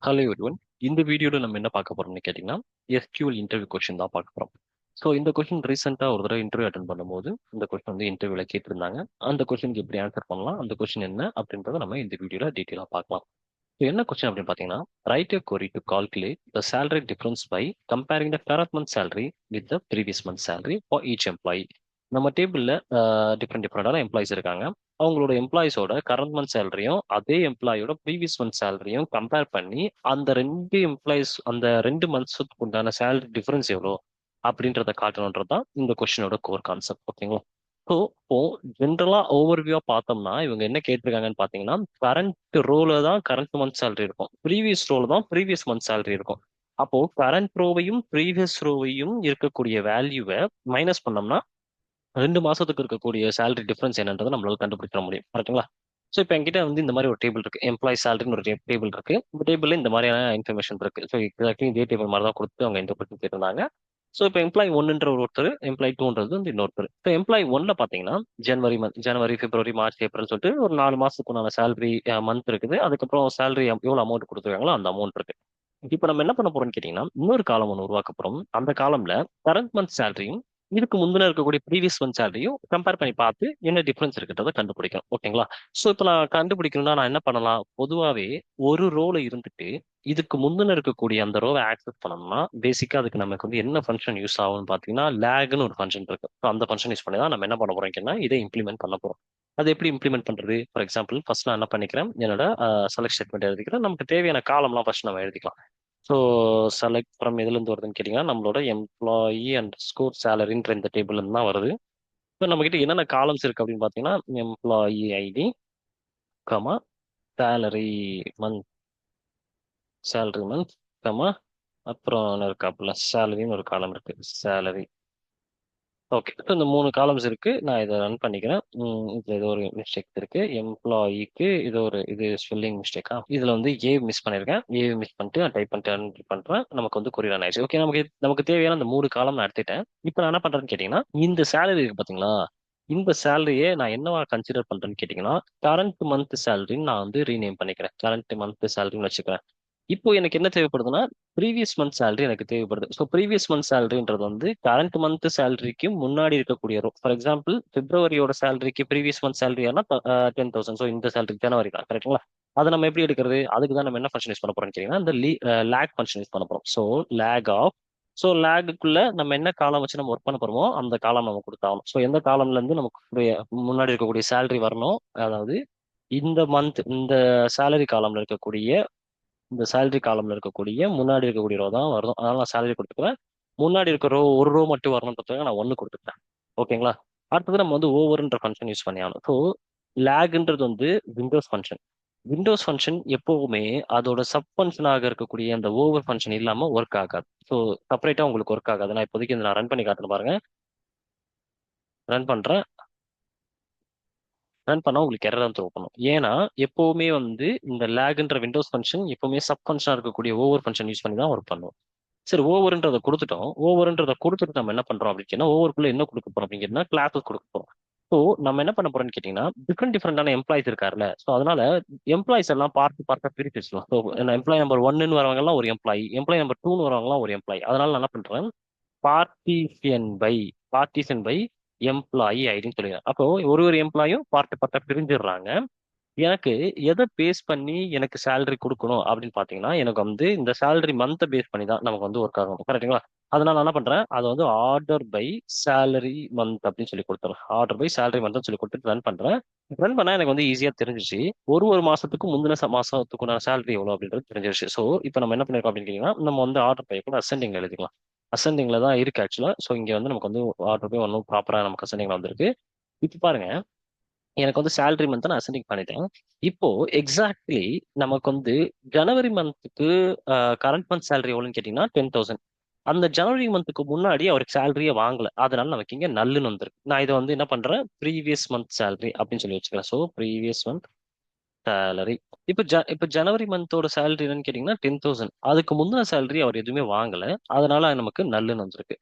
Hello everyone. இந்த வீடியோல நம்ம என்ன பார்க்க போறோம்னு கேட்டிங்கன்னா, எஸ்கியூஎல் இன்டர்வியூ கொஸ்டின் தான் பார்க்க போறோம். ஸோ இந்த கொஸ்டின் ரீசெண்டா ஒரு தடவை இன்டர்வியூ அட்டெண்ட் பண்ணும்போது இந்த கொஸ்டின் வந்து இன்டர்வியூல கேட்டிருந்தாங்க. அந்த கொஸ்டினுக்கு எப்படி ஆன்சர் பண்ணலாம், அந்த கொஸ்டின் என்ன அப்படின்றத நம்ம இந்த வீடியோல டீட்டெயிலா பார்க்கலாம். So என்ன கொஸ்டின் அப்படின்னு பார்த்தீங்கன்னா, right a query to calculate the salary difference by comparing the current month salary with the previous month salary for each employee. நம்ம டேபிள்ல டிஃப்ரெண்டான எம்ப்ளாயிஸ் இருக்காங்க. அவங்களோட எம்ப்ளாயிஸோட கரண்ட் மந்த் சேலரியும் அதே எம்ப்ளாயோட ப்ரீவியஸ் மந்த் சேலரியும் கம்பேர் பண்ணி அந்த ரெண்டு எம்ப்ளாயிஸ் அந்த 2 மந்த்ஸுக்கு உண்டான சேலரி டிஃபரன்ஸ் எவ்வளோ அப்படின்றத காட்டணுன்றது தான் இந்த கொஸ்டினோட கோர் கான்செப்ட். ஓகேங்களா? ஸோ இப்போ ஜென்ரலா ஓவர்வியூவா பார்த்தோம்னா இவங்க என்ன கேட்டிருக்காங்கன்னு பார்த்தீங்கன்னா, கரண்ட் ரோல தான் கரண்ட் மந்த் சேலரி இருக்கும், ப்ரீவியஸ் ரோல தான் ப்ரீவியஸ் மந்த் சேலரி இருக்கும். அப்போ கரண்ட் ரோவையும் ப்ரீவியஸ் ரோவையும் இருக்கக்கூடிய வேல்யூவை மைனஸ் பண்ணோம்னா 2 மாசத்துக்கு இருக்கக்கூடிய சேலரி டிஃபரன்ஸ் என்னன்றதை நம்மளால கண்டுபிடிக்க முடியும். கரெக்ட்டுங்களா? ஸோ இப்போ என்கிட்ட வந்து இந்த மாதிரி ஒரு டேபிள் இருக்கு, எம்ப்ளாயி சேலரின்னு ஒரு டேபிள் இருக்கு. இந்த டேபிள்ல இந்த மாதிரியான இன்ஃபர்மேஷன் இருக்கு. ஸோ எக்ஸாக்ட்லி இதே டேபிள் மாதிரி தான் கொடுத்து அவங்க இந்த கொஸ்டின் கேட்டிருந்தாங்க. ஸோ இப்போ எம்ப்ளாயி ஒன்னுன்ற ஒருத்தர், எம்ப்ளாயி டூன்றது வந்து இன்னொருத்தர். இப்போ எம்ப்ளாயி ஒன்ல பார்த்தீங்கன்னா ஜனவரி, பிப்ரவரி, மார்ச், ஏப்ரல் சொல்லிட்டு ஒரு 4 மாசத்துக்கு உண்டான சேலரி மந்த் இருக்குது. அதுக்கப்புறம் சேலரி எவ்வளோ அமௌண்ட் கொடுத்துருக்காங்களோ அந்த அமௌண்ட் இருக்கு. இப்போ நம்ம என்ன பண்ண போறோம்னு கேட்டீங்கன்னா, இன்னொரு காலம் ஒன்று உருவாக்க போறோம். அந்த காலம்ல கரண்ட் மந்த் சேலரியும் இதுக்கு முந்தின இருக்கக்கூடிய ப்ரீவியஸ் மந்த் சேலரியும் கம்பேர் பண்ணி பார்த்து என்ன டிஃபரன்ஸ் இருக்குன்றதை கண்டுபிடிக்கணும். ஓகேங்களா? ஸோ இப்போ நான் கண்டுபிடிக்கணும்னா நான் என்ன பண்ணலாம்? பொதுவாகவே ஒரு ரோல இருந்துட்டு இதுக்கு முந்தின இருக்கக்கூடிய அந்த ரோவை ஆக்சஸ் பண்ணோம்னா பேசிக்கா அதுக்கு நமக்கு வந்து என்ன ஃபங்க்ஷன் யூஸ் ஆகும்னு பார்த்தீங்கன்னா, லேக்னு ஒரு ஃபங்க்ஷன் இருக்கு. ஸோ அந்த ஃபங்க்ஷன் யூஸ் பண்ணி தான் நம்ம என்ன பண்ண போறோம் கேட்டீங்கன்னா, இதை இம்ப்ளிமெண்ட் பண்ண போறோம். அது எப்படி இம்ப்ளிமெண்ட் பண்றது? ஃபார் எக்ஸாம்பிள் ஃபர்ஸ்ட் நான் என்ன பண்ணிக்கிறேன், என்னோட செலக்ட் ஸ்டேட்மெண்ட் எழுதிக்கிறேன். நமக்கு தேவையான காலம்லாம் ஃபர்ஸ்ட் நம்ம எழுதிக்கலாம். ஸோ செலக்ட் ஃப்ரம் எதுலேருந்து வருதுன்னு கேட்டிங்கன்னா, நம்மளோட எம்ப்ளாயி அண்ட் ஸ்கோர் சேலரின்ற இந்த டேபிள்லேருந்து தான் வருது. இப்போ நம்மகிட்ட என்னென்ன காலம்ஸ் இருக்குது அப்படின்னு பார்த்தீங்கன்னா, employee ID, comma salary month, salary month, comma அப்புறம் ஒன்று இருக்காப்புல சேலரின்னு ஒரு காலம் இருக்கு, சேலரி. ஓகே, இப்போ இந்த 3 காலம்ஸ் இருக்கு. நான் இதை ரன் பண்ணிக்கிறேன். இதுல ஏதோ ஒரு மிஸ்டேக் இருக்கு. எம்ப்ளாயிக்கு இது ஸ்பெல்லிங் மிஸ்டேக்கா? இதுல வந்து ஏ மிஸ் பண்ணிருக்கேன். ஏ மிஸ் பண்ணிட்டு நான் டைப் பண்ணிட்டு run பண்றேன். நமக்கு வந்து கொரியர் ரன் ஆயிடுச்சு. ஓகே, நமக்கு தேவையான அந்த 3 காலம் நான் எடுத்துட்டேன். இப்போ நான் என்ன பண்றேன்னு கேட்டீங்கன்னா, இந்த சேலரி இருக்கு பாத்தீங்களா, இந்த சேலரியை நான் என்னவா கன்சிடர் பண்றேன்னு கேட்டீங்கன்னா, கரண்ட் மந்த் சேலரின்னு நான் வந்து ரீநேம் பண்ணிக்கிறேன். கரண்ட் மந்த் சேலரின்னு வச்சுக்கிறேன். இப்போ எனக்கு என்ன தேவைப்படுதுன்னா, ப்ரீவியஸ் மந்த் சேலரி எனக்கு தேவைப்படுது. ஸோ ப்ரீவியஸ் மந்த் சேலரின்றது வந்து கரண்ட் மந்த் சேலரிக்கு முன்னாடி இருக்கக்கூடிய ரோ. ஃபார் எக்ஸாம்பிள் பிப்ரவரியோட சேலரிக்கு ப்ரீவியஸ் மந்த் சேலரினா 10,000. ஸோ இந்த சேலரி ஜனவரி தான், கரெக்ட்டுங்களா? அதை நம்ம எப்படி எடுக்கிறது? அதுக்கு தான் நம்ம என்ன ஃபங்க்ஷன் யூஸ் பண்ண போறோம்னு கேட்டீங்கன்னா, இந்த லேக் ஃபங்க்ஷன் யூஸ் பண்ண போறோம். ஸோ லேக் ஆஃப், ஸோ லேக்குள்ள நம்ம என்ன காலம் வச்சு நம்ம ஒர்க் பண்ண போறோமோ அந்த காலம் நம்ம கொடுத்தாகணும். ஸோ எந்த காலம்ல இருந்து நமக்கு முன்னாடி இருக்கக்கூடிய சேலரி வரணும், அதாவது இந்த மந்த் இந்த சேலரி காலம்ல இருக்கக்கூடிய இந்த சேலரி காலம்ல இருக்கக்கூடிய முன்னாடி இருக்கக்கூடிய ரோ தான் வரும். அதனால நான் சேலரி கொடுத்துக்குவேன். முன்னாடி இருக்க ரோ ஒரு ரோ மட்டும் வரணுன்றதுக்காக நான் ஒன்று கொடுத்துட்டேன். ஓகேங்களா? அடுத்தது நம்ம வந்து ஓவர்ன்ற ஃபங்க்ஷன் யூஸ் பண்ணி ஆகணும். ஸோ லேக்ன்றது வந்து விண்டோஸ் ஃபங்க்ஷன். விண்டோஸ் ஃபங்க்ஷன் எப்பவுமே அதோட சப் ஃபங்க்ஷனாக இருக்கக்கூடிய அந்த ஓவர் ஃபங்க்ஷன் இல்லாம ஒர்க் ஆகாது. ஸோ செப்பரேட்டா உங்களுக்கு ஒர்க் ஆகாது. நான் இப்போதைக்கு இதை நான் ரன் பண்ணி காட்டுறேன் பாருங்க. ரன் பண்றேன். ரன் பண்ணா உங்களுக்கு எரர் தான் த்ரோ பண்ணும். ஏன்னா எப்பவுமே வந்து இந்த லேக்ன்ற விண்டோஸ் ஃபங்க்ஷன் எப்பவுமே சப் ஃபங்க்ஷனா இருக்கக்கூடிய ஓவர் ஃபங்க்ஷன் யூஸ் பண்ணி தான் ஒர்க் பண்ணும். சரி, ஓவர்ன்றதை கொடுத்துட்டோம். ஓவர்ன்றதை கொடுத்துட்டு நம்ம என்ன பண்றோம் அப்படின்னு கேட்டீங்கன்னா, ஓவருக்குள்ள என்ன கொடுக்க போறோம் அப்படின்னு கேட்டீங்கன்னா, கிளாஸஸ் கொடுக்க போறோம். ஸோ நம்ம என்ன பண்ண போறோம்னு கேட்டீங்கன்னா, டிஃப்ரெண்டான எம்ப்ளாயிஸ் இருக்காருல்ல. ஸோ அதனால எம்ப்ளாயிஸ் எல்லாம் பார்ட்டா பிரிச்சு வச்சிடலாம். ஸோ எம்ப்ளாயி நம்பர் ஒன்னு வரவங்க எல்லாம் ஒரு எம்ப்ளாயி, எம்ப்ளாயி நம்பர் டூன்னு வரவங்க எல்லாம் ஒரு எம்ப்ளாயி. அதனால நான் என்ன பண்றேன், partition by partition by employee ஐடின்னு சொல்லிடுறேன். அப்போ ஒரு எம்ப்ளாயும் பார்ட்டா பிரிஞ்சிடுறாங்க. எனக்கு எதை பேஸ் பண்ணி எனக்கு சேலரி கொடுக்கணும் அப்படின்னு பாத்தீங்கன்னா, எனக்கு வந்து இந்த சேலரி மந்த்தை பேஸ் பண்ணி தான் நமக்கு வந்து ஒர்க் ஆகும். கரெக்ட்டுங்களா? அதனால நான் என்ன பண்றேன், அதை வந்து ஆர்டர் பை சேலரி மந்த் அப்படின்னு சொல்லி கொடுத்துறேன். ஆர்டர் பை சேலரி மந்த்னு சொல்லி கொடுத்துட்டு ரன் பண்றேன். ரன் பண்ணா எனக்கு வந்து ஈஸியா தெரிஞ்சிச்சு. ஒரு மாசத்துக்கு முந்தின மாசத்துக்குள்ள சேலரி எவ்வளவு அப்படின்றது தெரிஞ்சிருச்சு. ஸோ இப்போ நம்ம என்ன பண்ணிருக்கோம் அப்படின்னு கேட்டீங்கன்னா, நம்ம வந்து ஆர்டர் பை கூட அசெண்டிங்ல எழுதிக்கலாம். அசெண்டிங்ல தான் இருக்கு ஆக்சுவலா. ஸோ இங்க வந்து நமக்கு வந்து ஆர்டர் பை ஒன்றும் ப்ராப்பரா நமக்கு அசெண்டிங்ல வந்திருக்கு. இப்போ பாருங்க, எனக்கு வந்து சேலரி மந்த் நான் அசெண்டிங் பண்ணிட்டேன். இப்போ எக்ஸாக்ட்லி நமக்கு வந்து ஜனவரி மந்த்துக்கு கரண்ட் மந்த் சேலரி எவ்வளோன்னு கேட்டீங்கன்னா 10,000. அந்த ஜனவரி மந்த்துக்கு முன்னாடி அவருக்கு சேலரியே வாங்கல, அதனால நமக்கு இங்க நல்லுன்னு வந்திருக்கு. நான் இதை வந்து என்ன பண்றேன், ப்ரீவியஸ் மந்த் சேலரி அப்படின்னு சொல்லி வச்சுக்கிறேன். So previous month salary. இப்போ ஜனவரி மந்தோட சேலரி என்னன்னு கேட்டீங்கன்னா 10,000. அதுக்கு முந்தின சேலரி அவர் எதுவுமே வாங்கல, அதனால நமக்கு நல்லுன்னு வந்திருக்கு.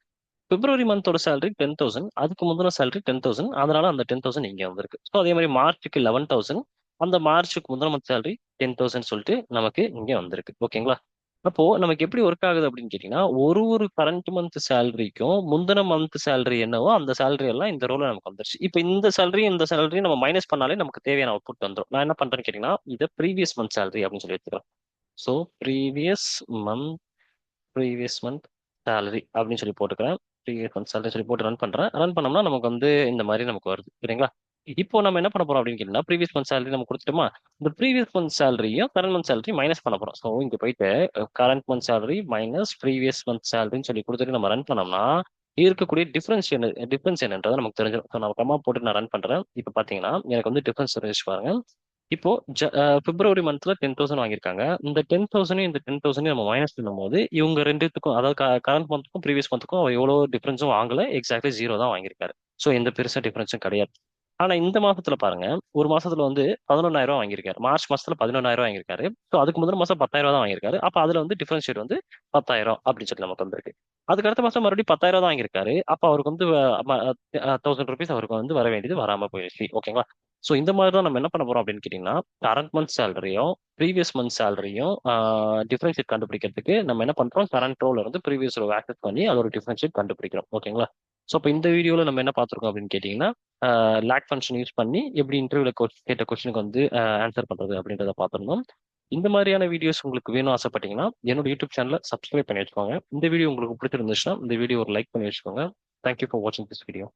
பிப்ரவரி மந்தோட சேலரி 10,000. அதுக்கு முந்தின சேலரி 10,000. அதனால அந்த 10,000 இங்க வந்திருக்கு. ஸோ அதே மாதிரி மார்ச்சுக்கு 11,000. அந்த மார்ச்சுக்கு முந்தின மந்த் சேலரி 10,000 சொல்லிட்டு நமக்கு இங்க வந்திருக்கு. ஓகேங்களா? அப்போ நமக்கு எப்படி ஒர்க் ஆகுது அப்படின்னு கேட்டீங்கன்னா, ஒரு ஒரு கரண்ட் மந்த் சேலரிக்கும் முந்தின மந்த் சேலரி என்னவோ அந்த சேலரி எல்லாம் இந்த ரோல நமக்கு வந்துருச்சு. இப்போ இந்த சேலரி நம்ம மைனஸ் பண்ணாலே நமக்கு தேவையான அவுட்புட் வந்துடும். நான் என்ன பண்றேன்னு கேட்டீங்கன்னா, இதை ப்ரீவியஸ் மந்த் சேலரி அப்படின்னு சொல்லி எடுத்துக்கிறேன். So previous month previous month salary அப்படின்னு சொல்லி போட்டுக்கிறேன். ப்ரீவியஸ் மந்த் சேலரி சொல்லி போட்டு ரன் பண்றேன். ரன் பண்ணோம்னா நமக்கு வந்து இந்த மாதிரி நமக்கு வருது. சரிங்களா? இப்போ நம்ம என்ன பண்ண போறோம் அப்படின்னு கேட்டீங்கன்னா, ப்ரீவியஸ் மந்த் சேலரி நம்ம கொடுத்துட்டோமா, இந்த ப்ரீவியஸ் மந்த் சேலரியும் கரண்ட் மந்த் சேலரி மைனஸ் பண்ண போறோம். ஸோ இங்க போயிட்டு current month salary minus previous month சேலரின்னு சொல்லி கொடுத்துட்டு நம்ம ரன் பண்ணோம்னா இருக்கக்கூடிய டிஃபரன்ஸ் என்னன்றதை நமக்கு தெரிஞ்சிடும். ஸோ நம்ம கம்மா போட்டு நான் ரன் பண்றேன். இப்போ பாத்தீங்கன்னா எனக்கு வந்து டிஃபரன்ஸ் தெரிஞ்சு பாருங்க. இப்போ பிப்ரவரி மந்த்ல 10,000 வாங்கியிருக்காங்க. இந்த 10,000 இந்த 10,000 நம்ம மைனஸ் பண்ணும்போது இவங்க ரெண்டுத்துக்கும், அதாவது கரண்ட் மந்த்துக்கும் ப்ரீவியஸ் மந்த்துக்கும் அவர் எவ்வளோ டிஃபரன்ஸும் வாங்கல, எக்ஸாக்ட்லி ஜீரோ தான் வாங்கியிருக்காரு. ஸோ எந்த பெருசா டிஃபரன்ஸும் கிடையாது. ஆனா இந்த மாசத்துல பாருங்க, ஒரு மாசத்துல வந்து 11,000 வாங்கியிருக்காரு. மார்ச் மாசத்துல 11,000 வாங்கியிருக்காரு. ஸோ அதுக்கு முதல் மாசம் 10,000 தான் வாங்கியிருக்காரு. அப்ப அதுல வந்து டிஃபரன்ஷியேட் வந்து 10,000 அப்படின்னு சொல்லி நமக்கு வந்திருக்கு. அதுக்கு அடுத்த மாசம் மறுபடியும் 10,000 தான் வாங்கியிருக்காரு. அப்ப அவருக்கு வந்து 1,000 ருபீஸ் அவருக்கு வந்து வர வேண்டியது வராம போயிடுச்சு. ஓகேங்களா? ஸோ இந்த மாதிரி தான் நம்ம என்ன பண்ண போறோம் அப்படின்னு கேட்டீங்கன்னா, கரண்ட் மந்த் சேலரியும் ப்ரீவியஸ் மந்த் சேலரியும் டிஃபரன்ஷியேட் கண்டுபிடிக்கிறதுக்கு நம்ம என்ன பண்றோம், கரண்ட் ரோல இருந்து ப்ரீவியஸ் ரோ ஆக்சஸ் பண்ணி அதோட டிஃபரன்ஷியேட் கண்டுபிடிக்கிறோம். ஓகேங்களா? ஸோ இப்போ இந்த வீடியோல நம்ம என்ன பார்த்துருக்கோம் அப்படின்னு கேட்டீங்கன்னா, லேக் ஃபங்க்ஷன் யூஸ் பண்ணி எப்படி இன்டர்வியூல கேட்ட கொஸ்டினுக்கு வந்து ஆன்சர் பண்றது அப்படின்றத பார்த்துருந்தோம். இந்த மாதிரியான வீடியோஸ் உங்களுக்கு வேணும் ஆசைப்பட்டீங்கன்னா என்னோட யூடியூப் சேனலை சப்ஸ்கிரைப் பண்ணி வச்சுக்கோங்க. இந்த வீடியோ உங்களுக்கு பிடிச்சிருந்துச்சுன்னா இந்த வீடியோ ஒரு லைக் பண்ணி வச்சுக்கோங்க. தேங்க்யூ ஃபார் வாட்சிங் திஸ் வீடியோ.